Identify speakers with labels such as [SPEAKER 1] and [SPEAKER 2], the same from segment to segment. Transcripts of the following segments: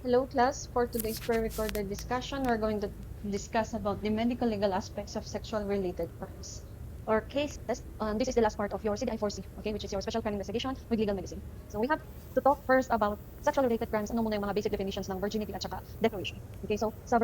[SPEAKER 1] Hello class, for today's pre-recorded discussion, we're going to discuss about the medical legal aspects of sexual related crimes or cases. This is the last part of your CDI-4C, okay, which is your special crime investigation with legal medicine. So we have to talk first about sexual related crimes. Ano muna yung mga basic definitions ng virginity at saka declaration. Okay, so sa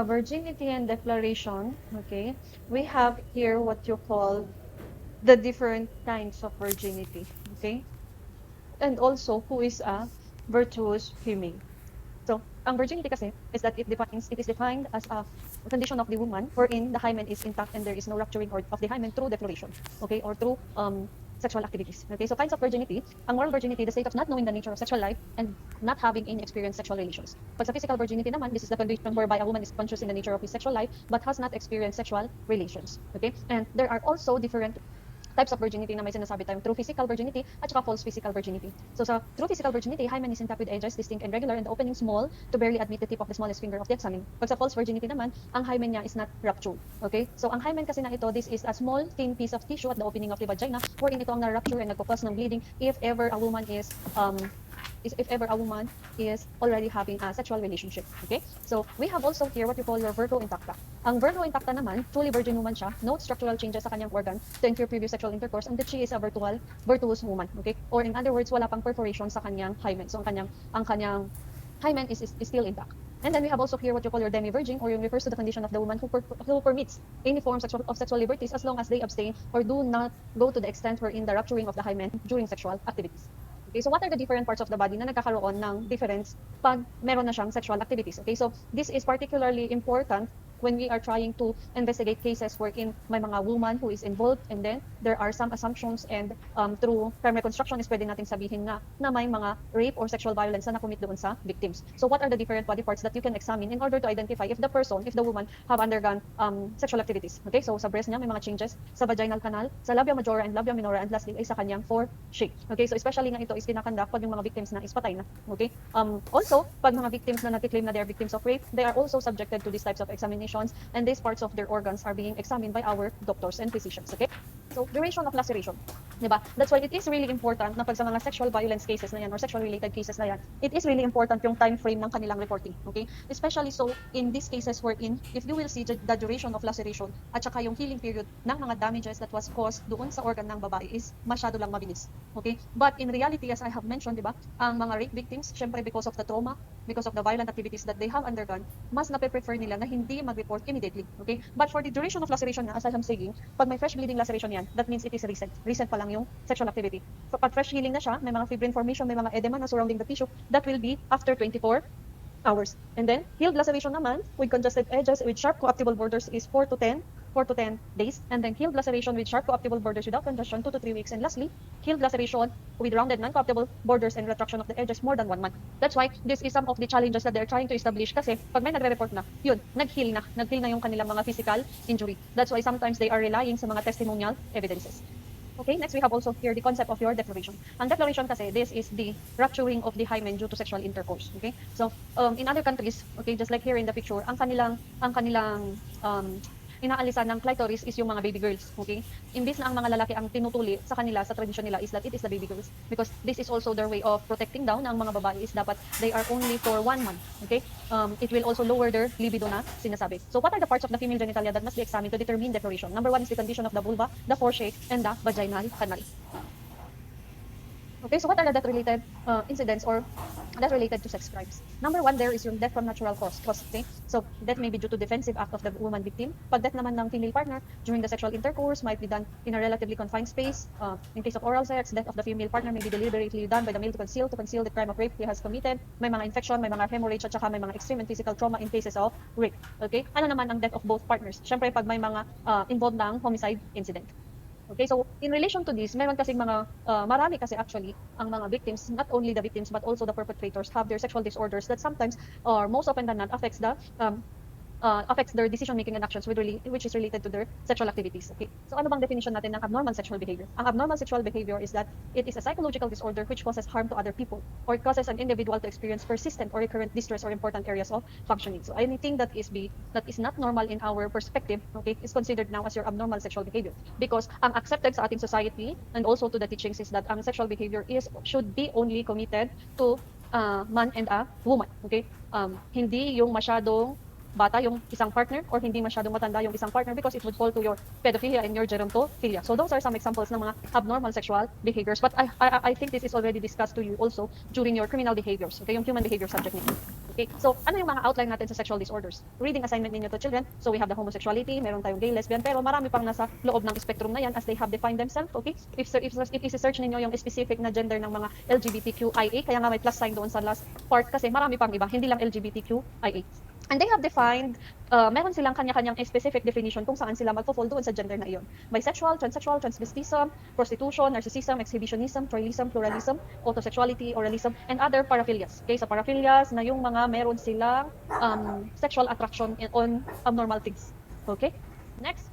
[SPEAKER 1] virginity and declaration, okay, we have here what you call the different kinds of virginity, okay, and also who is a virtuous female. So, ang virginity kasi is that it is defined as a condition of the woman wherein the hymen is intact and there is no rupturing of the hymen through defloration, okay, or through sexual activities. Okay, so kinds of virginity, ang moral virginity, the state of not knowing the nature of sexual life and not having any experienced sexual relations. Pag sa physical virginity naman, this is the condition whereby a woman is conscious in the nature of his sexual life but has not experienced sexual relations. Okay, and there are also different types of virginity na may sinasabi tayong true physical virginity at saka false physical virginity. So sa true physical virginity, hymen is intact with edges, distinct and regular, and the opening small to barely admit the tip of the smallest finger of the examined. Pag sa false virginity naman, ang hymen niya is not ruptured. Okay? So ang hymen kasi na ito, this is a small thin piece of tissue at the opening of the vagina wherein ito ang na-rupture and nagpo-cause ng bleeding if ever a woman is already having a sexual relationship. Okay? So, we have also here what you call your Virgo intacta. Ang Virgo intacta naman, truly virgin woman siya, no structural changes sa kanyang organ to incur previous sexual intercourse, and that she is a virtuous woman. Okay? Or in other words, wala pang perforation sa kanyang hymen. So, ang kanyang hymen is still intact. And then we have also here what you call your demi-virgin, or yung refers to the condition of the woman who permits any form of sexual liberties as long as they abstain or do not go to the extent wherein the rupturing of the hymen during sexual activities. Okay, so what are the different parts of the body na nagkakaroon ng difference pag meron na siyang sexual activities? Okay, so this is particularly important when we are trying to investigate cases wherein may mga woman who is involved, and then there are some assumptions, and through crime reconstruction is pwede nating sabihin na may mga rape or sexual violence na nakomit doon sa victims. So what are the different body parts that you can examine in order to identify if the woman have undergone sexual activities? Okay, so sa breast niya may mga changes, sa vaginal canal, sa labia majora and labia minora, and lastly ay sa kanyang foreshape. Okay, so especially nga ito is kinakandak pag yung mga victims na is patay na. Okay, also pag mga victims na nagki-claim na they are victims of rape, they are also subjected to these types of examinations, and these parts of their organs are being examined by our doctors and physicians. Okay, so duration of laceration, diba? That's why it is really important na pag sa mga sexual violence cases na yan or sexual related cases na yan, it is really important yung time frame ng kanilang reporting. Okay, especially so in these cases wherein if you will see the duration of laceration at saka yung healing period ng mga damages that was caused doon sa organ ng babae is masyado lang mabilis. Okay, but in reality, as I have mentioned, diba, ang mga rape victims, syempre because of the trauma, because of the violent activities that they have undergone, mas nape-prefer nila na hindi mag-report immediately. Okay, but for the duration of laceration na, as I am saying, pag may fresh bleeding laceration yan, that means it is recent pa lang yung sexual activity. So pag fresh healing na siya, may mga fibrin formation, may mga edema na surrounding the tissue, that will be after 24 hours. And then healed laceration naman with congested edges with sharp coaptable borders is 4 to 10 days, and then healed laceration with sharp coaptable borders without congestion 2 to 3 weeks, and lastly healed laceration with rounded non-coaptable borders and retraction of the edges more than 1 month. That's why this is some of the challenges that they're trying to establish, kasi pag may nagre-report na, yun, nag-heal na yung kanilang mga physical injury. That's why sometimes they are relying sa mga testimonial evidences. Okay, next we have also here the concept of your declaration. Ang declaration kasi, this is the rupturing of the hymen due to sexual intercourse. Okay, so in other countries, okay, just like here in the picture, ang kanilang inaalisan ng clitoris is yung mga baby girls. Okay, imbis na ang mga lalaki ang tinutuli sa kanila sa tradisyon nila is that it is the baby girls, because this is also their way of protecting down. Ang mga babae is dapat they are only for 1 month. Okay, it will also lower their libido na sinasabi. So what are the parts of the female genitalia that must be examined to determine declaration? Number 1 is the condition of the vulva, the foreshape, and the vaginal canal. Okay, so what are the death-related incidents or death related to sex crimes? Number 1, there is yung death from natural cause. Okay, so death may be due to defensive act of the woman victim. Pag death naman ng female partner during the sexual intercourse might be done in a relatively confined space. In case of oral sex, death of the female partner may be deliberately done by the male to conceal the crime of rape he has committed. May mga infection, may mga hemorrhage, at saka may mga extreme and physical trauma in cases of rape. Okay, ano naman ang death of both partners? Syempre pag may mga involved ng homicide incident. Okay, so in relation to this, meron kasing mga, marami kasi actually, ang mga victims, not only the victims but also the perpetrators have their sexual disorders that sometimes or most often than not affects the affects their decision making and actions which is related to their sexual activities. Okay? So ano bang definition natin ng abnormal sexual behavior? Ang abnormal sexual behavior is that it is a psychological disorder which causes harm to other people or causes an individual to experience persistent or recurrent distress or important areas of functioning. So anything that is not normal in our perspective, okay, is considered now as your abnormal sexual behavior because ang accepted sa ating society and also to the teachings is that ang sexual behavior should be only committed to man and a woman. Okay? Hindi yung masyadong bata yung isang partner or hindi masyadong matanda yung isang partner because it would fall to your pedophilia and your gerontophilia. So those are some examples ng mga abnormal sexual behaviors. But I think this is already discussed to you also during your criminal behaviors. Okay, yung human behavior subject nito. Okay, so ano yung mga outline natin sa sexual disorders? Reading assignment ninyo to children. So we have the homosexuality, meron tayong gay, lesbian, pero marami pang nasa loob ng spectrum na yan as they have defined themselves. Okay, if i-search ninyo yung specific na gender ng mga LGBTQIA, kaya nga may plus sign doon sa last part kasi marami pang iba, hindi lang LGBTQIA. And they have defined, meron silang kanya-kanyang specific definition kung saan sila magpo-fall doon sa gender na iyon. Bisexual, transsexual, transvestism, prostitution, narcissism, exhibitionism, troilism, pluralism, autosexuality, oralism, and other paraphilias. Okay, sa paraphilias na yung mga meron silang sexual attraction on abnormal things. Okay? Next,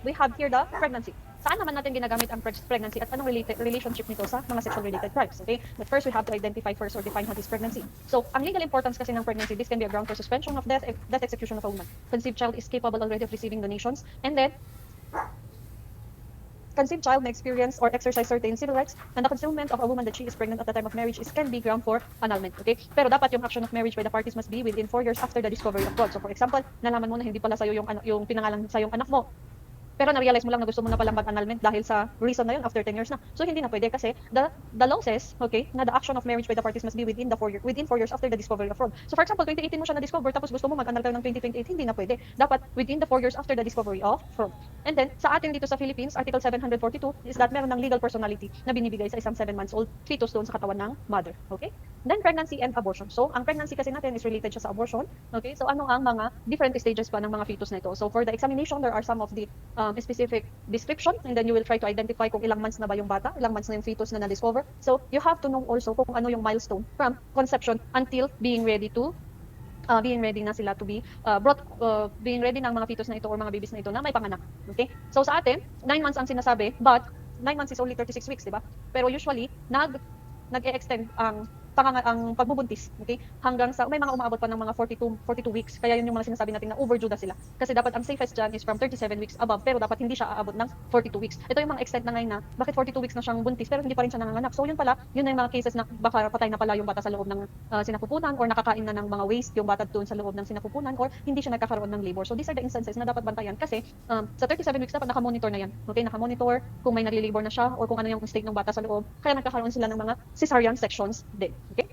[SPEAKER 1] we have here the pregnancy. Saan naman natin ginagamit ang pregnancy at anong relationship nito sa mga sexual-related crimes, okay? But first, we have to identify first or define what is pregnancy. So, ang legal importance kasi ng pregnancy, this can be a ground for suspension of death execution of a woman. Conceived child is capable already of receiving donations, and then, conceived child may experience or exercise certain civil rights, and the concealment of a woman that she is pregnant at the time of marriage can be ground for annulment, okay? Pero dapat yung action of marriage by the parties must be within 4 years after the discovery of fraud. So, for example, nalaman mo na hindi pala sa'yo yung pinangalan sa yung anak mo, pero na-realize mo lang na gusto mo na palang mag-annulment dahil sa reason na yun after 10 years na. So, hindi na pwede kasi the law says, okay, na the action of marriage by the parties must be within 4 years after the discovery of fraud. So, for example, 2018 mo siya na-discover tapos gusto mo mag-annul tayo ng 2028, hindi na pwede. Dapat within the 4 years after the discovery of fraud. And then, sa atin dito sa Philippines, Article 742 is that meron ng legal personality na binibigay sa isang 7 months old fetus doon sa katawan ng mother. Okay? Then, pregnancy and abortion. So, ang pregnancy kasi natin is related siya sa abortion. Okay? So, ano ang mga different stages pa ng mga fetus na ito? So, for the examination, there are some of the specific description, and then you will try to identify kung ilang months na ba yung bata, ilang months na yung fetus na na-discover. So, you have to know also kung ano yung milestone from conception until being ready na sila to be being ready ng mga fetus na ito or mga babies na ito na may panganak. Okay? So, sa atin, 9 months ang sinasabi, but 9 months is only 36 weeks, di ba? Pero usually, nag-e-extend ang pagbubuntis, okay? Hanggang sa may mga umaabot pa ng mga 42 weeks. Kaya yun yung mga sinasabi natin na overdue na sila. Kasi dapat ang safest dyan is from 37 weeks above, pero dapat hindi siya aabot ng 42 weeks. Ito yung mga extent na ngayon na bakit 42 weeks na siyang buntis pero hindi pa rin siya nanganganak. So yun pala, yun na yung mga cases na baka patay na pala yung bata sa loob ng sinapupunan or nakakain na ng mga waste yung bata doon sa loob ng sinapupunan or hindi siya nagkakaroon ng labor. So these are the instances na dapat bantayan kasi sa 37 weeks dapat nakamonitor na yan. Okay, nakamonitor kung may nagli-labor na siya or kung ano yung state ng bata sa loob. Kaya nagkakaroon sila ng mga cesarean sections din. Okay?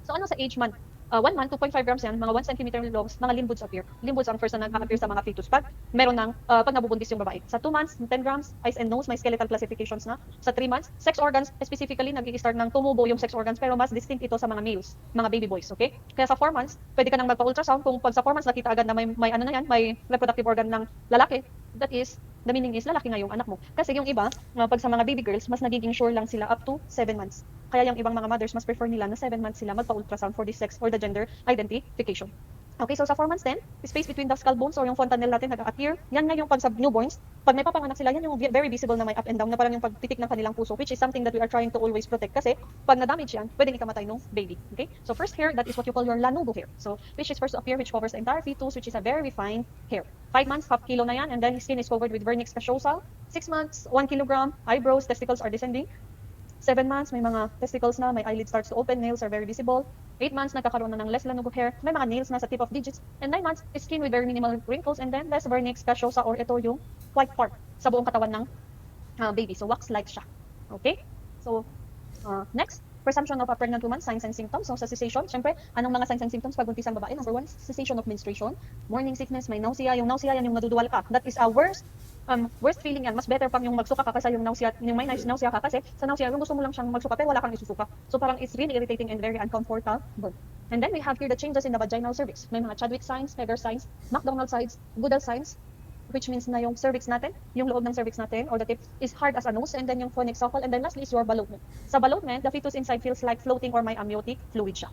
[SPEAKER 1] So ano sa age month? 1 month, 2.5 grams yan, mga 1 centimeter longs, mga limb boots appear. Limb boots ang first na nag-appear sa mga fetus pag meron ng pag nabubuntis yung babae. Sa 2 months, 10 grams, eyes and nose, may skeletal classifications na. Sa 3 months, sex organs, specifically nag-i-start ng tumubo yung sex organs pero mas distinct ito sa mga males, mga baby boys, okay? Kaya sa 4 months, pwede ka nang magpa-ultrasound kung pag sa 4 months nakita agad na may ano na yan, may reproductive organ ng lalaki. That is, the meaning is lalaki nga yung anak mo. Kasi yung iba, pag sa mga baby girls, mas nagiging sure lang sila up to 7 months. Kaya yung ibang mga mothers, mas prefer nila na 7 months sila magpa-ultrasound for the sex or the gender identification. Okay, so sa 4 months then, space between the skull bones or yung fontanelle natin nag-appear. Yan nga yung pag sa newborns, pag may papanganak sila, yan yung very visible na may up and down na parang yung pagtitik ng kanilang puso, which is something that we are trying to always protect kasi pag na-damage yan, pwedeng ikamatay ng baby. Okay? So first hair, that is what you call your lanugo hair. So which is first to appear, which covers the entire fetus, which is a very fine hair. 5 months, half kilo na yan, and then his skin is covered with vernix caseosa. 6 months, 1 kilogram, eyebrows, testicles are descending. 7 months, may mga testicles na, may eyelid starts to open, nails are very visible. 8 months, nagkakaroon na ng less lanugo hair, may mga nails na sa tip of digits. And 9 months, skin with very minimal wrinkles, and then less vernix caseosa or ito yung white part sa buong katawan ng baby. So wax-like siya. Okay? So, next, presumption of a pregnant woman, signs and symptoms. So sa cessation, syempre, anong mga signs and symptoms pag buntis ang babae? Number 1, cessation of menstruation, morning sickness, may nausea. Yung nausea, yan yung naduduwal ka. That is a worst feeling yan. Mas better pang yung magsuka ka kaysa yung nausea, yung may nausea ka kasi sa nausea, yung gusto mo lang siyang magsuka pero wala kang isusuka. So parang it's really irritating and very uncomfortable. And then we have here the changes in the vaginal cervix. May mga Chadwick signs, Heger signs, McDonald signs, Goodell signs, which means na yung cervix natin, yung loob ng cervix natin, or the tip, is hard as a nose, and then yung phonic suckle, and then lastly is your ballotment. Sa ballotment, the fetus inside feels like floating or may amniotic fluid siya.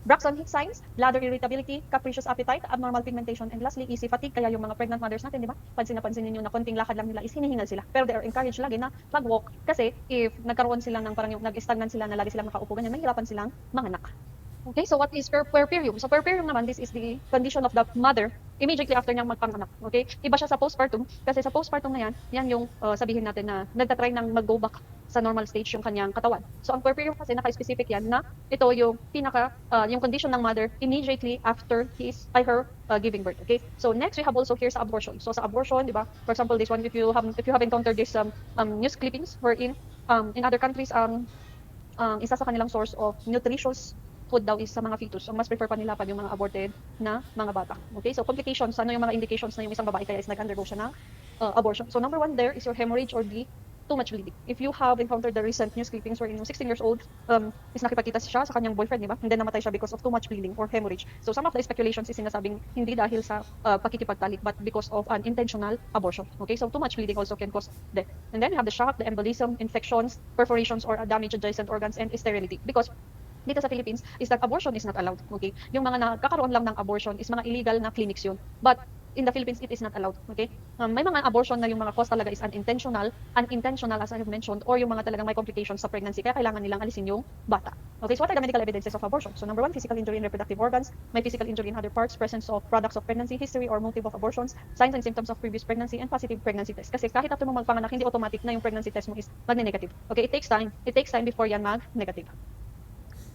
[SPEAKER 1] Braxton Hicks signs, bladder irritability, capricious appetite, abnormal pigmentation, and lastly, easy fatigue. Kaya yung mga pregnant mothers natin, di ba? Pansin na pansin ninyo na konting lakad lang nila is hinihingal sila. Pero they are encouraged lagi na mag-walk kasi if nagkaroon sila ng parang yung nag-stagnant sila na lagi silang nakaupo ganyan, mahirapan silang manganak. Okay, so what is puerperium? So puerperium naman, this is the condition of the mother immediately after niyang magpanganak. Okay? Iba siya sa postpartum kasi sa postpartum na yan yung sabihin natin na nagtatry ng mag-go back sa normal stage yung kanyang katawan. So ang puerperium kasi naka-specific yan na ito yung yung condition ng mother immediately after her giving birth. Okay? So next we have also here sa abortion. So sa abortion, di ba? For example, this one if you have encountered this news clippings wherein in other countries isa sa kanilang source of nutritious food daw is sa mga fetus. So mas prefer pa nila pag yung mga aborted na mga bata. Okay? So complications, ano yung mga indications na yung isang babae kaya is nag-undergo siya ng abortion. So number one there is your hemorrhage or too much bleeding. If you have encountered the recent news clippings wherein yung 16 years old is nakipagkita siya sa kanyang boyfriend, di ba? And then namatay siya because of too much bleeding or hemorrhage. So some of the speculations is sinasabing hindi dahil sa pakikipagtalik but because of an intentional abortion. Okay? So too much bleeding also can cause death. And then you have the shock, the embolism, infections, perforations or damage adjacent organs and sterility. Because dito sa Philippines is that abortion is not allowed. Okay? Yung mga nakakaroon lang ng abortion is mga illegal na clinics yun. But in the Philippines, it is not allowed. Okay? May mga abortion na yung mga cause talaga is unintentional as I have mentioned, or yung mga talagang may complications sa pregnancy, kaya kailangan nilang alisin yung bata. Okay, so what are the medical evidences of abortion? So number one, physical injury in reproductive organs, may physical injury in other parts, presence of products of pregnancy, history or motive of abortions, signs and symptoms of previous pregnancy, and positive pregnancy test. Kasi kahit after mo magpanganak, hindi automatic na yung pregnancy test mo is magne-negative. Okay, it takes time. It takes time before yan mag-negative.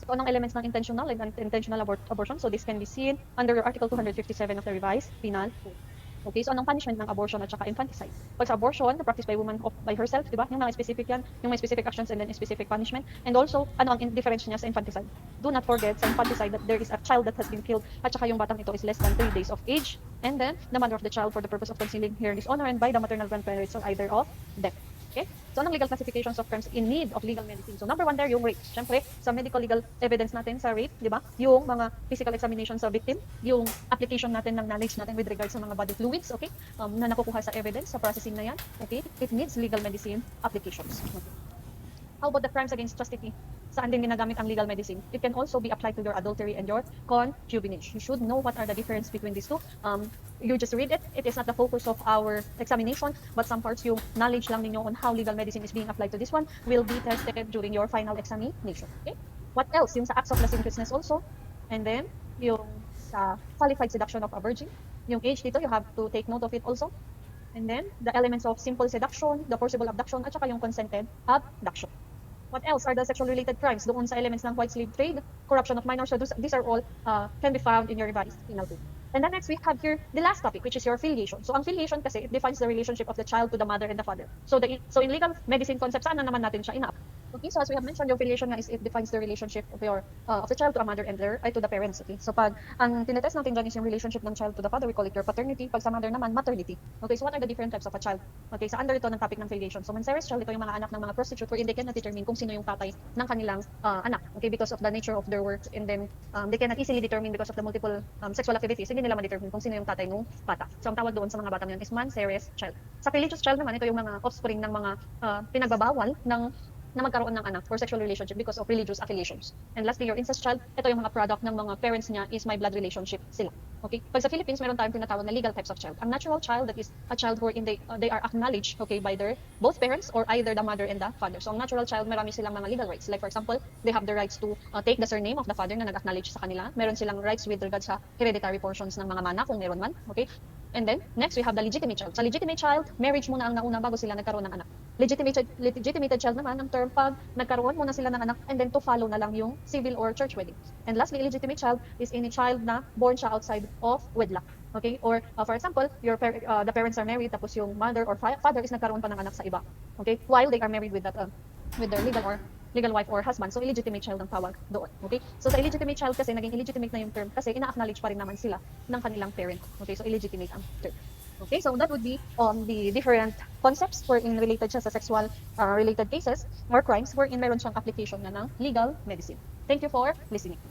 [SPEAKER 1] So, anong elements ng intentional and unintentional abortion? So, this can be seen under Article 257 of the Revised Penal Code. Okay, so anong punishment ng abortion at saka infanticide? Pag sa abortion, na practice by woman by herself, di ba? Yung mga specific yan, yung may specific actions and then specific punishment. And also, ano ang difference niya sa infanticide? Do not forget sa infanticide that there is a child that has been killed at saka yung batang ito is less than 3 days of age. And then, the mother of the child for the purpose of concealing her dishonor and by the maternal grandparents or either of them. Okay? So, anong legal classifications of crimes in need of legal medicine? So, number one there, yung rape. Siyempre, sa medical legal evidence natin sa rape, di ba? Yung mga physical examination sa victim, yung application natin ng knowledge natin with regards sa mga body fluids, okay? Na nakukuha sa evidence, sa processing na yan, okay? It needs legal medicine applications. Okay. How about the crimes against chastity? Saan din ginagamit ang legal medicine? It can also be applied to your adultery and your concubinage. You should know what are the difference between these two. You just read it. It is not the focus of our examination, but some parts yung knowledge lang ninyo on how legal medicine is being applied to this one will be tested during your final examination. Okay? What else? Yung sa acts of lasciviousness also. And then, yung sa qualified seduction of a virgin. Yung age dito, you have to take note of it also. And then, the elements of simple seduction, the forcible abduction, at saka yung consented abduction. What else are the sexual-related crimes? Doon sa elements ng white slave trade, corruption of minors. So these are all can be found in your revised penal code. And then next, we have here the last topic, which is your filiation. So ang filiation kasi, it defines the relationship of the child to the mother and the father. So in legal medicine concept, saan na naman natin siya ina-apply? Okay, so as we have mentioned, yung filiation nga is it defines the relationship of the child to a mother and to the parents. Okay, so pag ang tinetest natin dyan is yung relationship ng child to the father, we call it your paternity. Pag sa mother naman, maternity. Okay, so what are the different types of a child? Okay, sa under ito ng topic ng filiation. So Manceres child, ito yung mga anak ng mga prostitute wherein they cannot determine kung sino yung tatay ng kanilang anak. Okay, because of the nature of their work, and then they cannot easily determine because of the multiple sexual activities. Hindi nila ma-determine kung sino yung tatay ng bata. So ang tawag doon sa mga bata ngayon is Manceres child. Sa religious child naman, ito yung mga offspring ng mga pinagbabawal na magkaroon ng anak for sexual relationship because of religious affiliations. And lastly, your incest child, ito yung mga product ng mga parents niya is my blood relationship sila. Okay? Pag sa Philippines, meron tayong tinatawag na legal types of child. Ang natural child, that is a child wherein they are acknowledged, okay, by their both parents or either the mother and the father. So ang natural child, marami silang mga legal rights. Like for example, they have the rights to take the surname of the father na nag-acknowledge sa kanila. Meron silang rights with regards sa hereditary portions ng mga mana kung meron man. Okay? And then, next, we have the legitimate child. Sa legitimate child, marriage muna ang nauna bago sila nagkaroon ng anak. Legitimated child naman, ang term pag nagkaroon muna sila ng anak and then to follow na lang yung civil or church wedding. And lastly, illegitimate child is any child na born siya outside of wedlock. Okay? Or, for example, the parents are married, tapos yung mother or father is nagkaroon pa ng anak sa iba. Okay? While they are married with their legal wife or husband. So, illegitimate child ang tawag doon. Okay? So, sa illegitimate child kasi, naging illegitimate na yung term kasi ina-acknowledge pa rin naman sila ng kanilang parent. Okay? So, illegitimate ang term. Okay? So, that would be the different concepts wherein related siya sa sexual related cases or crimes wherein meron siyang application na ng legal medicine. Thank you for listening.